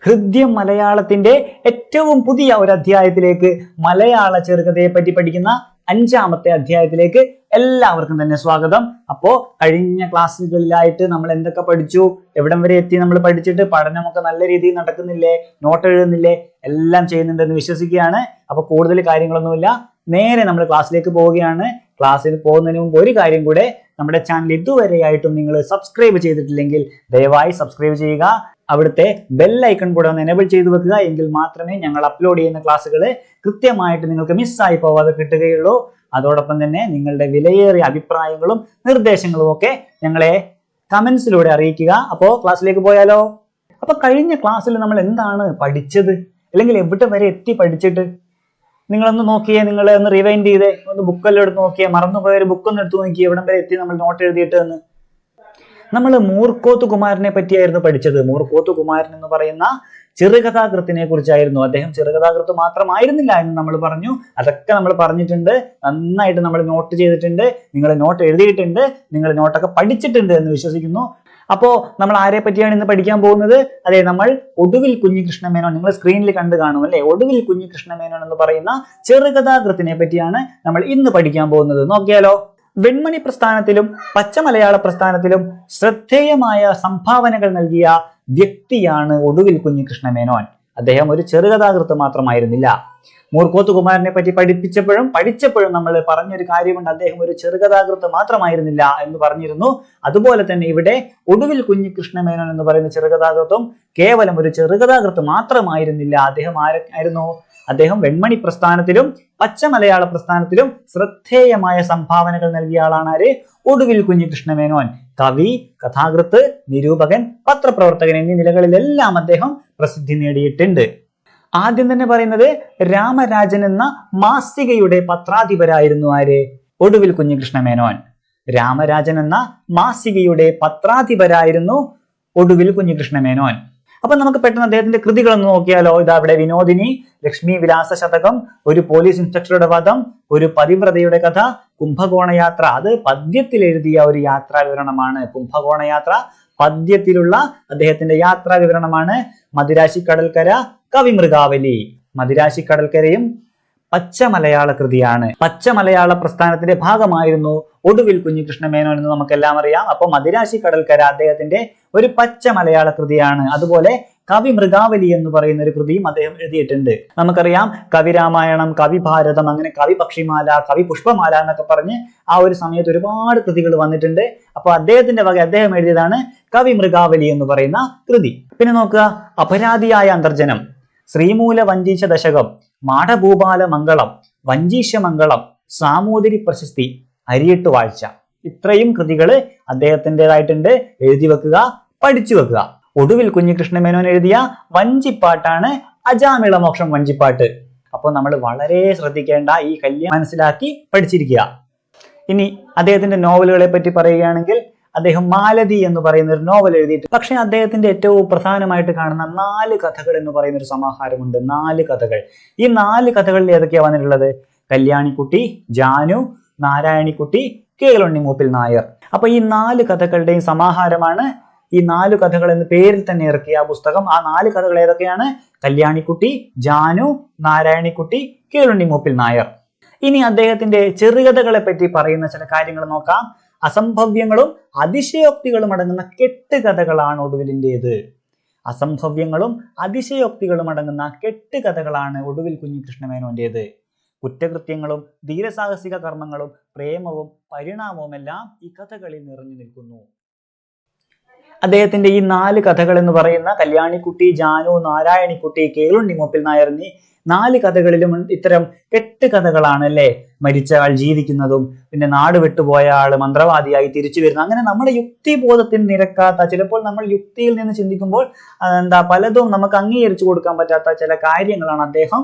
ഹൃദ്യം മലയാളത്തിന്റെ ഏറ്റവും പുതിയ ഒരു അധ്യായത്തിലേക്ക്, മലയാള ചെറുകഥയെ പറ്റി പഠിക്കുന്ന 5ാമത്തെ അധ്യായത്തിലേക്ക് എല്ലാവർക്കും തന്നെ സ്വാഗതം. അപ്പോ കഴിഞ്ഞ ക്ലാസ്സുകളിലായിട്ട് നമ്മൾ എന്തൊക്കെ പഠിച്ചു, എവിടം വരെ എത്തി നമ്മൾ പഠിച്ചിട്ട്, പഠനമൊക്കെ നല്ല രീതിയിൽ നടക്കുന്നില്ലേ, നോട്ട് എഴുതുന്നില്ലേ, എല്ലാം ചെയ്യുന്നുണ്ടെന്ന് വിശ്വസിക്കുകയാണ്. അപ്പൊ കൂടുതൽ കാര്യങ്ങളൊന്നുമില്ല, നേരെ നമ്മൾ ക്ലാസ്സിലേക്ക് പോവുകയാണ്. ക്ലാസ്സിൽ പോകുന്നതിന് മുമ്പ് ഒരു കാര്യം കൂടെ, നമ്മുടെ ചാനൽ ഇതുവരെയായിട്ടും നിങ്ങൾ സബ്സ്ക്രൈബ് ചെയ്തിട്ടില്ലെങ്കിൽ ദയവായി സബ്സ്ക്രൈബ് ചെയ്യുക. അവിടുത്തെ ബെൽ ഐക്കൺ കൂടെ ഒന്ന് എനേബിൾ ചെയ്തു വെക്കുക. എങ്കിൽ മാത്രമേ ഞങ്ങൾ അപ്ലോഡ് ചെയ്യുന്ന ക്ലാസ്സുകൾ കൃത്യമായിട്ട് നിങ്ങൾക്ക് മിസ്സായി പോവാതെ കിട്ടുകയുള്ളൂ. അതോടൊപ്പം തന്നെ നിങ്ങളുടെ വിലയേറിയ അഭിപ്രായങ്ങളും നിർദ്ദേശങ്ങളും ഒക്കെ ഞങ്ങളെ കമന്റ്സിലൂടെ അറിയിക്കുക. അപ്പോൾ ക്ലാസ്സിലേക്ക് പോയാലോ? അപ്പൊ കഴിഞ്ഞ ക്ലാസ്സിൽ നമ്മൾ എന്താണ് പഠിച്ചത്, അല്ലെങ്കിൽ എവിടെ വരെ എത്തി പഠിച്ചിട്ട്? നിങ്ങളൊന്ന് നോക്കിയേ, നിങ്ങൾ ഒന്ന് റിവൈൻഡ് ചെയ്തേ, ഒന്ന് ബുക്കെല്ലാം എടുത്ത് നോക്കിയേ, മറന്നുപോയ ഒരു ബുക്കൊന്ന് എടുത്ത് നോക്കിയേ, എവിടം വരെ എത്തി നമ്മൾ നോട്ട് എഴുതിയിട്ട് എന്ന്. നമ്മൾ മൂർക്കോത്ത് കുമാരനെ പറ്റിയായിരുന്നു പഠിച്ചത്. മൂർക്കോത്ത് കുമാരൻ എന്ന് പറയുന്ന ചെറുകഥാകൃത്തിനെ കുറിച്ചായിരുന്നു. അദ്ദേഹം ചെറുകഥാകൃത്ത് മാത്രമായിരുന്നില്ല എന്ന് നമ്മൾ പറഞ്ഞു. അതൊക്കെ നമ്മൾ പറഞ്ഞിട്ടുണ്ട്, നന്നായിട്ട് നമ്മൾ നോട്ട് ചെയ്തിട്ടുണ്ട്, നിങ്ങൾ നോട്ട് എഴുതിയിട്ടുണ്ട്, നിങ്ങൾ നോട്ടൊക്കെ പഠിച്ചിട്ടുണ്ട് എന്ന് വിശ്വസിക്കുന്നു. അപ്പോ നമ്മൾ ആരെ പറ്റിയാണ് ഇന്ന് പഠിക്കാൻ പോകുന്നത്? അതെ, നമ്മൾ ഒടുവിൽ കുഞ്ഞികൃഷ്ണമേനോൻ, നിങ്ങൾ സ്ക്രീനിൽ കണ്ടു കാണും അല്ലെ, ഒടുവിൽ കുഞ്ഞികൃഷ്ണമേനോൻ എന്ന് പറയുന്ന ചെറുകഥാകൃത്തിനെ പറ്റിയാണ് നമ്മൾ ഇന്ന് പഠിക്കാൻ പോകുന്നത്. നോക്കിയാലോ? വെൺമണി പ്രസ്ഥാനത്തിലും പച്ചമലയാള പ്രസ്ഥാനത്തിലും ശ്രദ്ധേയമായ സംഭാവനകൾ നൽകിയ വ്യക്തിയാണ് ഒടുവിൽ കുഞ്ഞികൃഷ്ണമേനോൻ. അദ്ദേഹം ഒരു ചെറുകഥാകൃത്ത് മാത്രമായിരുന്നില്ല. മൂർക്കോത്ത് കുമാരനെ പറ്റി പഠിച്ചപ്പോഴും നമ്മൾ പറഞ്ഞൊരു കാര്യമുണ്ട്, അദ്ദേഹം ഒരു ചെറുകഥാകൃത്ത് മാത്രമായിരുന്നില്ല എന്ന് പറഞ്ഞിരുന്നു. അതുപോലെ തന്നെ ഇവിടെ ഒടുവിൽ കുഞ്ഞികൃഷ്ണമേനോൻ എന്ന് പറയുന്ന ചെറുകഥാകൃത്തും കേവലം ഒരു ചെറുകഥാകൃത്ത് മാത്രമായിരുന്നില്ല. അദ്ദേഹം ആയിരുന്നു? അദ്ദേഹം വെൺമണി പ്രസ്ഥാനത്തിലും പച്ചമലയാള പ്രസ്ഥാനത്തിലും ശ്രദ്ധേയമായ സംഭാവനകൾ നൽകിയ ആളാണ് ആര്? ഒടുവിൽ കുഞ്ഞികൃഷ്ണമേനോൻ. കവി, കഥാകൃത്ത്, നിരൂപകൻ, പത്രപ്രവർത്തകൻ എന്നീ നിലകളിലെല്ലാം അദ്ദേഹം പ്രസിദ്ധി നേടിയിട്ടുണ്ട്. ആദ്യം തന്നെ പറയുന്നത്, രാമരാജൻ എന്ന മാസികയുടെ പത്രാധിപരായിരുന്നു ആര്? ഒടുവിൽ കുഞ്ഞികൃഷ്ണമേനോൻ. രാമരാജൻ എന്ന മാസികയുടെ പത്രാധിപരായിരുന്നു ഒടുവിൽ കുഞ്ഞികൃഷ്ണമേനോൻ. അപ്പൊ നമുക്ക് പെട്ടെന്ന് അദ്ദേഹത്തിന്റെ കൃതികളൊന്ന് നോക്കിയാലോ? ഇതാ ഇവിടെ വിനോദിനി, ലക്ഷ്മി വിലാസ ശതകം, ഒരു പോലീസ് ഇൻസ്പെക്ടറുടെ വധം, ഒരു പതിവ്രതയുടെ കഥ, കുംഭകോണയാത്ര. അത് പദ്യത്തിൽ എഴുതിയ ഒരു യാത്രാ വിവരണമാണ്. കുംഭകോണയാത്ര പദ്യത്തിലുള്ള അദ്ദേഹത്തിന്റെ യാത്രാ വിവരണമാണ്. മദിരാശിക്കടൽക്കര, കവിമൃഗാവലി. മദിരാശിക്കടൽക്കരയും പച്ചമലയാള കൃതിയാണ്. പച്ചമലയാള പ്രസ്ഥാനത്തിന്റെ ഭാഗമായിരുന്നു ഒടുവിൽ കുഞ്ഞികൃഷ്ണമേനോൻ എന്ന് നമുക്കെല്ലാം അറിയാം. അപ്പൊ മദിരാശിക്കടൽക്കര അദ്ദേഹത്തിന്റെ ഒരു പച്ച മലയാള കൃതിയാണ്. അതുപോലെ കവിമൃഗാവലി എന്ന് പറയുന്ന ഒരു കൃതിയും അദ്ദേഹം എഴുതിയിട്ടുണ്ട്. നമുക്കറിയാം, കവിരാമായണം, കവിഭാരതം, അങ്ങനെ കവിപക്ഷിമാല, കവി പുഷ്പമാല എന്നൊക്കെ പറഞ്ഞ് ആ ഒരു സമയത്ത് ഒരുപാട് കൃതികൾ വന്നിട്ടുണ്ട്. അപ്പൊ അദ്ദേഹത്തിന്റെ വക അദ്ദേഹം എഴുതിയതാണ് കവിമൃഗാവലി എന്ന് പറയുന്ന കൃതി. പിന്നെ നോക്കുക, അപരാധിയായ അന്തർജനം, ശ്രീമൂല വഞ്ചീശ ദശകം, മാഠഭൂപാല മംഗളം, വഞ്ചീശ മംഗളം, സാമൂതിരി പ്രശസ്തി, അരിയിട്ട് വാഴ്ച. ഇത്രയും കൃതികൾ അദ്ദേഹത്തിൻ്റെതായിട്ടുണ്ട്. എഴുതി വെക്കുക, പഠിച്ചു വെക്കുക. ഒടുവിൽ കുഞ്ഞികൃഷ്ണമേനോൻ എഴുതിയ വഞ്ചിപ്പാട്ടാണ് അജാമിളമോക്ഷം വഞ്ചിപ്പാട്ട്. അപ്പോൾ നമ്മൾ വളരെ ശ്രദ്ധിക്കേണ്ട ഈ കല്യാണം മനസ്സിലാക്കി പഠിച്ചിരിക്കുക. ഇനി അദ്ദേഹത്തിന്റെ നോവലുകളെ പറ്റി പറയുകയാണെങ്കിൽ, അദ്ദേഹം മാലതി എന്ന് പറയുന്ന ഒരു നോവൽ എഴുതിയിട്ട്, പക്ഷെ അദ്ദേഹത്തിന്റെ ഏറ്റവും പ്രധാനമായിട്ട് കാണുന്ന 4 കഥകൾ എന്ന് പറയുന്ന ഒരു സമാഹാരമുണ്ട്. 4 കഥകൾ. ഈ 4 കഥകളിൽ ഏതൊക്കെയാ വന്നിട്ടുള്ളത്? കല്യാണിക്കുട്ടി, ജാനു, നാരായണിക്കുട്ടി, കേളുണ്ണി മൂപ്പിൽ നായർ. അപ്പൊ ഈ 4 കഥകളുടെയും സമാഹാരമാണ് ഈ 4 കഥകൾ എന്ന് പേരിൽ തന്നെ ഇറക്കിയ ആ പുസ്തകം. ആ 4 കഥകൾ ഏതൊക്കെയാണ്? കല്യാണിക്കുട്ടി, ജാനു, നാരായണിക്കുട്ടി, കേളുണ്ണി മൂപ്പിൽ നായർ. ഇനി അദ്ദേഹത്തിന്റെ ചെറുകഥകളെ പറ്റി പറയുന്ന ചില കാര്യങ്ങൾ നോക്കാം. അസംഭവ്യങ്ങളും അതിശയോക്തികളും അടങ്ങുന്ന കെട്ടുകഥകളാണ് ഒടുവിലിൻ്റെത്. അസംഭവ്യങ്ങളും അതിശയോക്തികളും അടങ്ങുന്ന കെട്ടുകഥകളാണ് ഒടുവിൽ കുഞ്ഞികൃഷ്ണമേനോന്റേത്. കുറ്റകൃത്യങ്ങളും ധീരസാഹസിക കർമ്മങ്ങളും പ്രേമവും പരിണാമവും എല്ലാം ഈ കഥകളിൽ നിറഞ്ഞു നിൽക്കുന്നു. അദ്ദേഹത്തിന്റെ ഈ 4 കഥകൾ എന്ന് പറയുന്ന കല്യാണിക്കുട്ടി, ജാനു, നാരായണിക്കുട്ടി, കേളുണ്ണി മൂപ്പിൽ നായർ എന്നീ 4 കഥകളിലും ഇത്തരം കെട്ടുകഥകളാണ് അല്ലെ. മരിച്ച ആൾ ജീവിക്കുന്നതും, പിന്നെ നാട് വിട്ടുപോയ ആൾ മന്ത്രവാദിയായി തിരിച്ചു വരുന്ന, അങ്ങനെ നമ്മുടെ യുക്തിബോധത്തിന് നിരക്കാത്ത, ചിലപ്പോൾ നമ്മൾ യുക്തിയിൽ നിന്ന് ചിന്തിക്കുമ്പോൾ പലതും നമുക്ക് അംഗീകരിച്ചു കൊടുക്കാൻ പറ്റാത്ത ചില കാര്യങ്ങളാണ്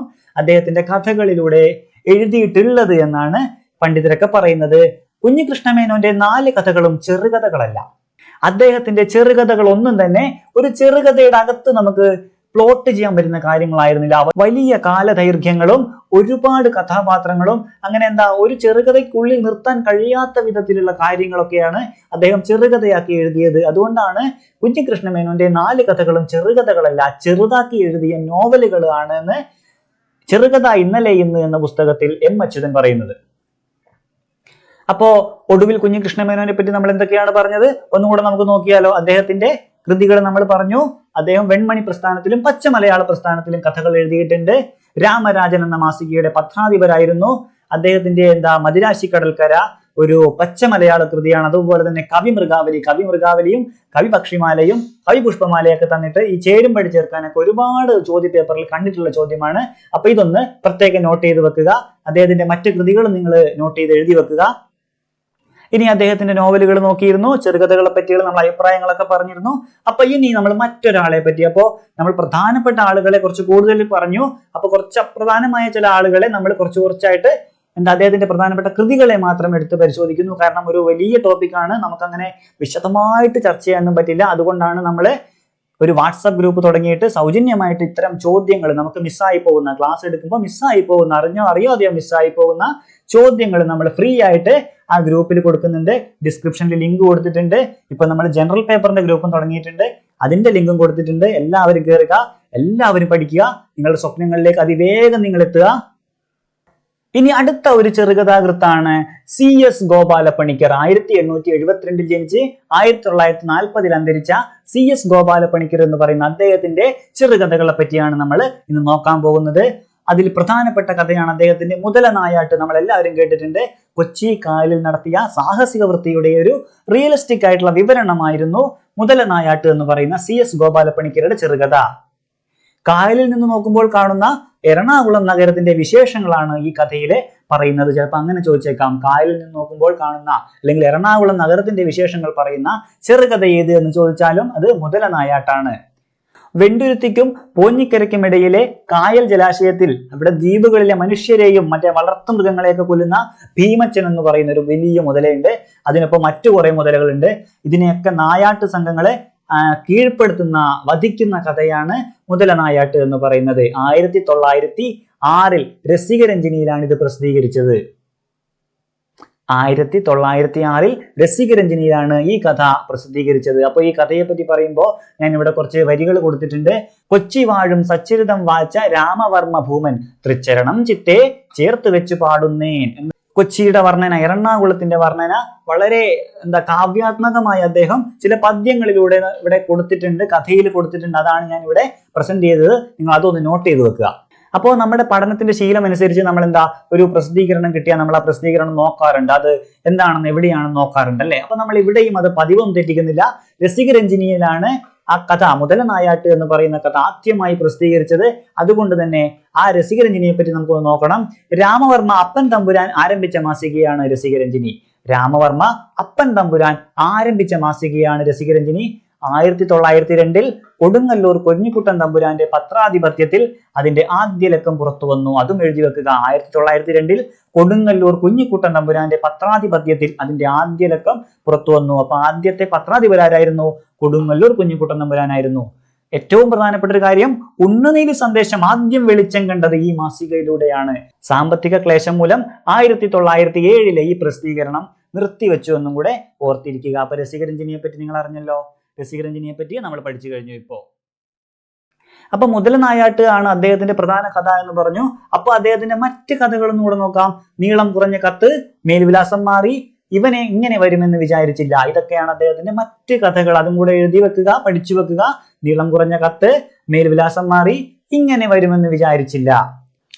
അദ്ദേഹത്തിന്റെ കഥകളിലൂടെ എഴുതിയിട്ടുള്ളത് എന്നാണ് പണ്ഡിതരൊക്കെ പറയുന്നത്. കുഞ്ഞികൃഷ്ണമേനോന്റെ 4 കഥകളും ചെറുകഥകളല്ല. അദ്ദേഹത്തിന്റെ ചെറുകഥകൾ ഒന്നും തന്നെ ഒരു ചെറുകഥയുടെ അകത്ത് നമുക്ക് പ്ലോട്ട് ചെയ്യാൻ പറ്റുന്ന കാര്യങ്ങളായിരുന്നില്ല. വലിയ കാലദൈർഘ്യങ്ങളും ഒരുപാട് കഥാപാത്രങ്ങളും അങ്ങനെ ഒരു ചെറുകഥയ്ക്കുള്ളിൽ നിർത്താൻ കഴിയാത്ത വിധത്തിലുള്ള കാര്യങ്ങളൊക്കെയാണ് അദ്ദേഹം ചെറുകഥയാക്കി എഴുതിയത്. അതുകൊണ്ടാണ് കുഞ്ഞികൃഷ്ണ മേനോന്റെ 4 കഥകളും ചെറുകഥകളല്ല, ചെറുതാക്കി എഴുതിയ നോവലുകളാണ് എന്ന് ചെറുകഥ ഇന്നലെ ഇന്ന് എന്ന പുസ്തകത്തിൽ എം അച്യുതൻ പറയുന്നത്. അപ്പോ ഒടുവിൽ കുഞ്ഞികൃഷ്ണ മേനോനെ പറ്റി നമ്മൾ എന്തൊക്കെയാണ് പറഞ്ഞത് ഒന്നുകൂടെ നമുക്ക് നോക്കിയാലോ. അദ്ദേഹത്തിന്റെ കൃതികൾ നമ്മൾ പറഞ്ഞു. അദ്ദേഹം വെൺമണി പ്രസ്ഥാനത്തിലും പച്ച മലയാള പ്രസ്ഥാനത്തിലും കഥകൾ എഴുതിയിട്ടുണ്ട്. രാമരാജൻ എന്ന മാസികയുടെ പത്രാധിപരായിരുന്നു. അദ്ദേഹത്തിന്റെ മദിരാശി കടൽക്കര ഒരു പച്ച മലയാള കൃതിയാണ്. അതുപോലെ തന്നെ കവിമൃഗാവലിയും കവിപക്ഷിമാലയും കവിപുഷ്പമാലയൊക്കെ തന്നിട്ട് ഈ ചേരുംപടി ചേർക്കാനൊക്കെ ഒരുപാട് ചോദ്യ പേപ്പറിൽ കണ്ടിട്ടുള്ള ചോദ്യമാണ്. അപ്പൊ ഇതൊന്ന് പ്രത്യേകം നോട്ട് ചെയ്ത് വെക്കുക. അദ്ദേഹത്തിന്റെ മറ്റു കൃതികളും നിങ്ങൾ നോട്ട് ചെയ്ത് എഴുതി വെക്കുക. ഇനി അദ്ദേഹത്തിന്റെ നോവലുകൾ നോക്കിയിരുന്നു, ചെറുകഥകളെ പറ്റിയുള്ള നമ്മൾ അഭിപ്രായങ്ങളൊക്കെ പറഞ്ഞിരുന്നു. അപ്പൊ ഇനി നമ്മൾ മറ്റൊരാളെ പറ്റി, അപ്പോ നമ്മൾ പ്രധാനപ്പെട്ട ആളുകളെ കുറച്ച് കൂടുതൽ പറഞ്ഞു. അപ്പൊ കുറച്ച് അപ്രധാനമായ ചില ആളുകളെ നമ്മൾ കുറച്ചായിട്ട് അദ്ദേഹത്തിന്റെ പ്രധാനപ്പെട്ട കൃതികളെ മാത്രം എടുത്ത് പരിശോധിക്കുന്നു. കാരണം ഒരു വലിയ ടോപ്പിക്കാണ്, നമുക്കങ്ങനെ വിശദമായിട്ട് ചർച്ച ചെയ്യാനൊന്നും പറ്റില്ല. അതുകൊണ്ടാണ് നമ്മൾ ഒരു വാട്സാപ്പ് ഗ്രൂപ്പ് തുടങ്ങിയിട്ട് സൗജന്യമായിട്ട് ഇത്തരം ചോദ്യങ്ങൾ നമുക്ക് മിസ്സായി പോകുന്ന, ക്ലാസ് എടുക്കുമ്പോൾ മിസ്സായി പോകുന്ന, അറിയാതെയോ മിസ്സായി പോകുന്ന ചോദ്യങ്ങൾ നമ്മൾ ഫ്രീ ആയിട്ട് ആ ഗ്രൂപ്പിൽ കൊടുക്കുന്നുണ്ട്. ഡിസ്ക്രിപ്ഷനിൽ ലിങ്ക് കൊടുത്തിട്ടുണ്ട്. ഇപ്പൊ നമ്മൾ ജനറൽ പേപ്പറിന്റെ ഗ്രൂപ്പും തുടങ്ങിയിട്ടുണ്ട്, അതിന്റെ ലിങ്കും കൊടുത്തിട്ടുണ്ട്. എല്ലാവരും കയറുക, എല്ലാവരും പഠിക്കുക, നിങ്ങളുടെ സ്വപ്നങ്ങളിലേക്ക് അതിവേഗം നിങ്ങൾ എത്തുക. ഇനി അടുത്ത ഒരു ചെറുകഥാകൃത്താണ് CS ഗോപാലപ്പണിക്കർ. 1872 ജനിച്ച് 1940 അന്തരിച്ച CS ഗോപാലപ്പണിക്കർ എന്ന് പറയുന്ന അദ്ദേഹത്തിന്റെ ചെറുകഥകളെ പറ്റിയാണ് നമ്മൾ ഇന്ന് നോക്കാൻ പോകുന്നത്. അതിൽ പ്രധാനപ്പെട്ട കഥയാണ് അദ്ദേഹത്തിന്റെ മുതലനായാട്ട്. നമ്മൾ എല്ലാവരും കേട്ടിട്ടുണ്ട്. കൊച്ചി കായലിൽ നടത്തിയ സാഹസിക വൃത്തിയുടെ ഒരു റിയലിസ്റ്റിക് ആയിട്ടുള്ള വിവരണമായിരുന്നു മുതലനായാട്ട് എന്ന് പറയുന്ന CS ഗോപാലപ്പണിക്കരുടെ ചെറുകഥ. കായലിൽ നിന്ന് നോക്കുമ്പോൾ കാണുന്ന എറണാകുളം നഗരത്തിന്റെ വിശേഷങ്ങളാണ് ഈ കഥയില് പറയുന്നത്. ചിലപ്പോൾ അങ്ങനെ ചോദിച്ചേക്കാം, കായലിൽ നിന്ന് നോക്കുമ്പോൾ കാണുന്ന അല്ലെങ്കിൽ എറണാകുളം നഗരത്തിന്റെ വിശേഷങ്ങൾ പറയുന്ന ചെറുകഥ ഏത് എന്ന് ചോദിച്ചാലും അത് മുതലനായാട്ടാണ്. വെണ്ടുരുത്തിക്കും പോഞ്ഞിക്കരയ്ക്കും ഇടയിലെ കായൽ ജലാശയത്തിൽ അവിടെ ദ്വീപുകളിലെ മനുഷ്യരെയും മറ്റേ വളർത്തുമൃഗങ്ങളെയൊക്കെ കൊല്ലുന്ന ഭീമച്ചൻ എന്ന് പറയുന്ന ഒരു വലിയ മുതലയുണ്ട്. അതിനൊപ്പം മറ്റു കുറെ മുതലകളുണ്ട്. ഇതിനെയൊക്കെ നായാട്ട് സംഘങ്ങളെ കീഴ്പ്പെടുത്തുന്ന, വധിക്കുന്ന കഥയാണ് മുതലനായാട്ട് എന്ന് പറയുന്നത്. 1906 രസികരഞ്ജിനിയിലാണ് ഇത് പ്രസിദ്ധീകരിച്ചത്. 1906 രസികരഞ്ജിനിയിലാണ് ഈ കഥ പ്രസിദ്ധീകരിച്ചത്. അപ്പോൾ ഈ കഥയെ പറ്റി പറയുമ്പോൾ ഞാൻ ഇവിടെ കുറച്ച് വരികൾ കൊടുത്തിട്ടുണ്ട്. കൊച്ചി വാഴും സച്ചരിതം വാച്ച രാമവർമ്മ ഭൂമൻ തൃച്ചരണം ചിത്തേ ചേർത്ത് വെച്ച് പാടുന്നേൻ. കൊച്ചിയുടെ വർണ്ണന, എറണാകുളത്തിന്റെ വർണ്ണന വളരെ കാവ്യാത്മകമായി അദ്ദേഹം ചില പദ്യങ്ങളിലൂടെ ഇവിടെ കൊടുത്തിട്ടുണ്ട്, കഥയിൽ കൊടുത്തിട്ടുണ്ട്. അതാണ് ഞാൻ ഇവിടെ പ്രസന്റ് ചെയ്തത്. നിങ്ങൾ അതൊന്ന് നോട്ട് ചെയ്ത് വെക്കുക. അപ്പോൾ നമ്മുടെ പഠനത്തിന്റെ ശീലം അനുസരിച്ച് നമ്മൾ ഒരു പ്രസിദ്ധീകരണം കിട്ടിയാൽ നമ്മൾ ആ പ്രസിദ്ധീകരണം നോക്കാറുണ്ട്, അത് എന്താണെന്ന് എവിടെയാണെന്ന് നോക്കാറുണ്ട് അല്ലെ. അപ്പൊ നമ്മൾ ഇവിടെയും അത് പതിവൊന്നും തെറ്റിക്കുന്നില്ല. രസികരഞ്ജിനിയിലാണ് ആ കഥ, മുതലനായാട്ട് എന്ന് പറയുന്ന കഥ ആദ്യമായി പ്രസിദ്ധീകരിച്ചത്. അതുകൊണ്ട് തന്നെ ആ രസികരഞ്ജിനിയെ പറ്റി നമുക്ക് നോക്കണം. രാമവർമ്മ അപ്പൻ തമ്പുരാൻ ആരംഭിച്ച മാസികയാണ് രസികരഞ്ജിനി. രാമവർമ്മ അപ്പൻ തമ്പുരാൻ ആരംഭിച്ച മാസികയാണ് രസികരഞ്ജിനി. 1902 കൊടുങ്ങല്ലൂർ കുഞ്ഞിക്കുട്ടൻ തമ്പുരാന്റെ പത്രാധിപത്യത്തിൽ അതിന്റെ ആദ്യ ലക്കം പുറത്തു വന്നു. അതും എഴുതി വെക്കുക. 1902 കൊടുങ്ങല്ലൂർ കുഞ്ഞിക്കുട്ടൻ തമ്പുരാന്റെ പത്രാധിപത്യത്തിൽ അതിന്റെ ആദ്യ ലക്കം പുറത്തു വന്നു. അപ്പൊ ആദ്യത്തെ പത്രാധിപരായിരുന്നു കൊടുങ്ങല്ലൂർ കുഞ്ഞിക്കുട്ടൻ തമ്പുരാനായിരുന്നു. ഏറ്റവും പ്രധാനപ്പെട്ട ഒരു കാര്യം, ഉണ്ണുനീലി സന്ദേശം ആദ്യം വെളിച്ചം കണ്ടത് ഈ മാസികയിലൂടെയാണ്. സാമ്പത്തിക ക്ലേശം മൂലം 1907 ഈ പ്രസിദ്ധീകരണം നിർത്തിവെച്ചു എന്നും കൂടെ ഓർത്തിരിക്കുക. അപ്പൊ രസികരഞ്ജിനിയെ പറ്റി നിങ്ങൾ അറിഞ്ഞല്ലോ. രസികരഞ്ജിനിയെ പറ്റി നമ്മൾ പഠിച്ചു കഴിഞ്ഞു ഇപ്പോ. അപ്പൊ മുതലനായാട്ട് ആണ് അദ്ദേഹത്തിന്റെ പ്രധാന കഥ എന്ന് പറഞ്ഞു. അപ്പൊ അദ്ദേഹത്തിന്റെ മറ്റ് കഥകളൊന്നും കൂടെ നോക്കാം. നീളം കുറഞ്ഞ കത്ത്, മേൽവിലാസം മാറി, ഇവനെ ഇങ്ങനെ വരുമെന്ന് വിചാരിച്ചില്ല. ഇതൊക്കെയാണ് അദ്ദേഹത്തിന്റെ മറ്റ് കഥകൾ. അതും കൂടെ എഴുതി വെക്കുക, പഠിച്ചു വെക്കുക. നീളം കുറഞ്ഞ കത്ത്, മേൽവിലാസം മാറി, ഇങ്ങനെ വരുമെന്ന് വിചാരിച്ചില്ല.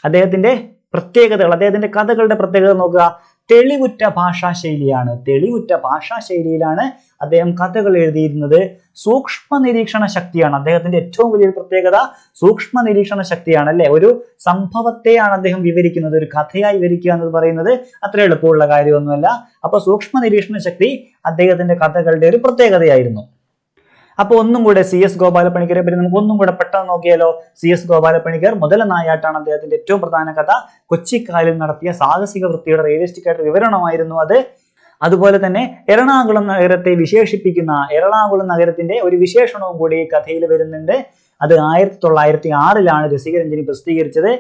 അദ്ദേഹത്തിന്റെ പ്രത്യേകതകൾ, അദ്ദേഹത്തിന്റെ കഥകളുടെ പ്രത്യേകത നോക്കുക. തെളിവുറ്റ ഭാഷാശൈലിയാണ്. തെളിവുറ്റ ഭാഷാശൈലിയിലാണ് അദ്ദേഹം കഥകൾ എഴുതിയിരുന്നത്. സൂക്ഷ്മ നിരീക്ഷണ ശക്തിയാണ് അദ്ദേഹത്തിന്റെ ഏറ്റവും വലിയൊരു പ്രത്യേകത. സൂക്ഷ്മ നിരീക്ഷണ ശക്തിയാണ് അല്ലെ. ഒരു സംഭവത്തെയാണ് അദ്ദേഹം വിവരിക്കുന്നത്. ഒരു കഥയായി വിവരിക്കുക എന്ന് പറയുന്നത് അത്ര എളുപ്പമുള്ള കാര്യമൊന്നുമല്ല. അപ്പൊ സൂക്ഷ്മ നിരീക്ഷണ ശക്തി അദ്ദേഹത്തിന്റെ കഥകളുടെ ഒരു പ്രത്യേകതയായിരുന്നു. അപ്പൊ ഒന്നും കൂടെ CS ഗോപാലപ്പണിക്കരെ പറ്റി നമുക്ക് ഒന്നും കൂടെ പെട്ടെന്ന് നോക്കിയാലോ. CS ഗോപാലപ്പണിക്കർ മുതലനായാട്ടാണ് അദ്ദേഹത്തിന്റെ ഏറ്റവും പ്രധാന കഥ. കൊച്ചിക്കായലിൽ നടത്തിയ സാഹസിക വൃത്തിയുടെ റിയലിസ്റ്റിക് ആയിട്ട് വിവരണമായിരുന്നു അത്. അതുപോലെ തന്നെ എറണാകുളം നഗരത്തെ വിശേഷിപ്പിക്കുന്ന, എറണാകുളം നഗരത്തിന്റെ ഒരു വിശേഷണവും കൂടി ഈ കഥയിൽ വരുന്നുണ്ട്. അത് 1906-ലാണ് രസികരഞ്ജനി പ്രസിദ്ധീകരിച്ചത്.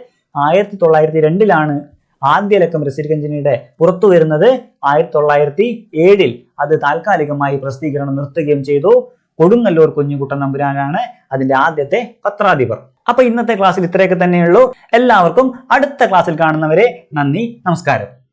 1902-ലാണ് ആദ്യ ലക്കം രസികരഞ്ജനിയുടെ പുറത്തു വരുന്നത്. 1907-ൽ അത് താൽക്കാലികമായി പ്രസിദ്ധീകരണം നിർത്തുകയും ചെയ്തു. കൊടുങ്ങല്ലൂർ കുഞ്ഞുകുട്ടൻ നമ്പുരാനാണ് അതിന്റെ ആദ്യത്തെ പത്രാധിപർ. അപ്പൊ ഇന്നത്തെ ക്ലാസ്സിൽ ഇത്രയൊക്കെ തന്നെയുള്ളൂ. എല്ലാവർക്കും അടുത്ത ക്ലാസ്സിൽ കാണുന്നവരെ നന്ദി, നമസ്കാരം.